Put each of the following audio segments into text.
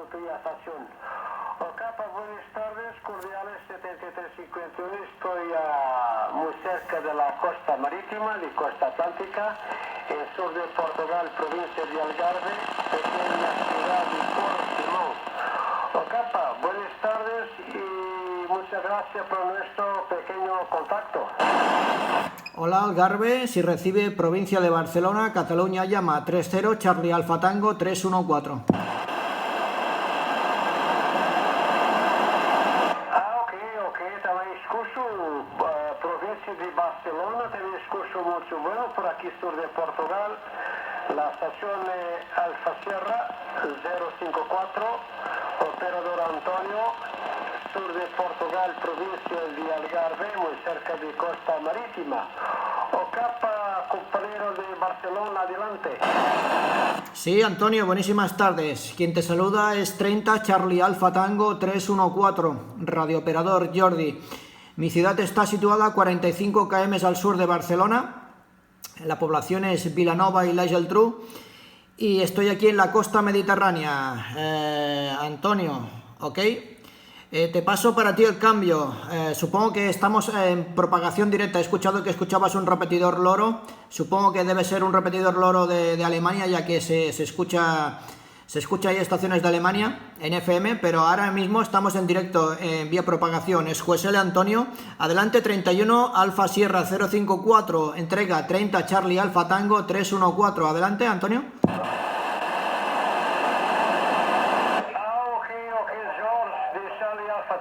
tuya estación. Ocapa, buenas tardes, cordiales 7351. Estoy muy cerca de la costa marítima, de costa atlántica, en el sur de Portugal, provincia de Algarve, pequeña ciudad de Portimão. Ocapa, buenas tardes y muchas gracias por nuestro pequeño contacto. Hola Algarve, si recibe provincia de Barcelona, Cataluña llama 30 Charlie Alfa Tango 314. Também escucho província de Barcelona, também escucho muito bueno por aqui sur de Portugal. La estación Alfa Sierra 054, operador Antonio, sur de Portugal, provincia de Algarve, muy cerca de costa marítima. Ocapa, compañero de Barcelona, adelante. Sí, Antonio, buenísimas tardes. Quien te saluda es 30 Charlie Alfa Tango 314, radiooperador Jordi. Mi ciudad está situada a 45 km al sur de Barcelona. La población es Vilanova i la Geltrú y estoy aquí en la costa mediterránea. Antonio, ¿ok? Te paso para ti el cambio. Supongo que estamos en propagación directa. He escuchado que escuchabas un repetidor loro. Supongo que debe ser un repetidor loro de Alemania, ya que se escucha ahí estaciones de Alemania en FM, pero ahora mismo estamos en directo en vía propagación. Es Juesele Antonio. Adelante, 31 Alfa Sierra 054, entrega 30 Charlie Alfa Tango 314. Adelante, Antonio.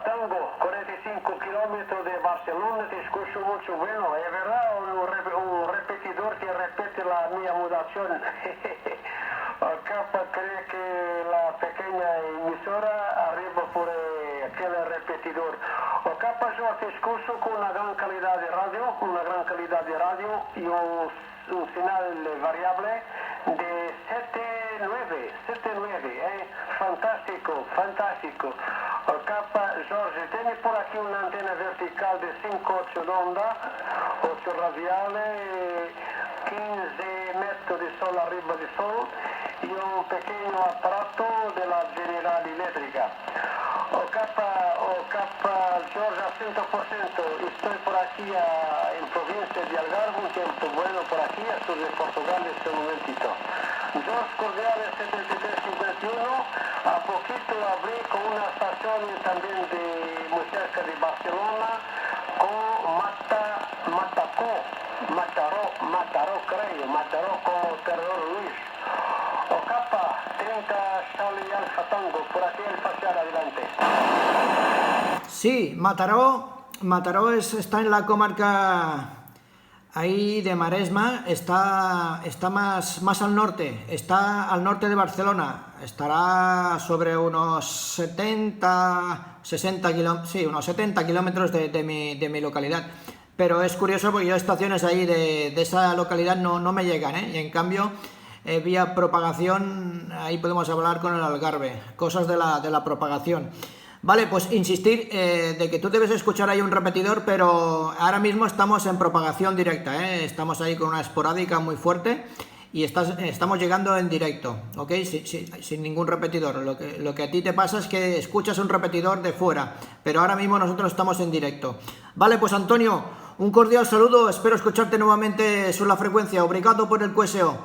Tango, 45 kilómetros de Barcelona, te escucho mucho bueno, es verdad, un repetidor que repite la mía mudación. Ocapa cree que la pequeña emisora arriba por aquel repetidor. Ocapa, yo te escucho con una gran calidad de radio, y un final variable de 7.9, fantástico. Ocapa, Jorge, tiene por aquí una antena vertical de 5,8 de onda, 8 radiales, 15 metros de sol arriba de sol y un pequeño aparato de la General Eléctrica. Ocapa, Jorge, a 100%, estoy por aquí en provincia de Algarve, un tiempo bueno por aquí, a sur de Portugal, este momentito. Dos cordiales 7351, a poquito abrí con una estación también muy cerca de Barcelona, con Mataró con operador Luis. Ocapa, 30 Charlie Alfa Tango, por aquí el pasear adelante. Sí, Mataró está en la comarca ahí de Maresma, está más al norte, está al norte de Barcelona, estará sobre unos 60 kilómetros de mi localidad. Pero es curioso porque yo estaciones ahí de esa localidad no me llegan, y en cambio vía propagación ahí podemos hablar con el Algarve, cosas de la propagación. Vale, pues insistir de que tú debes escuchar ahí un repetidor, pero ahora mismo estamos en propagación directa, estamos ahí con una esporádica muy fuerte y estamos llegando en directo, ¿ok? Sin ningún repetidor. Lo que a ti te pasa es que escuchas un repetidor de fuera, pero ahora mismo nosotros estamos en directo. Vale, pues Antonio, un cordial saludo, espero escucharte nuevamente sobre la frecuencia. Obrigado por el QSO.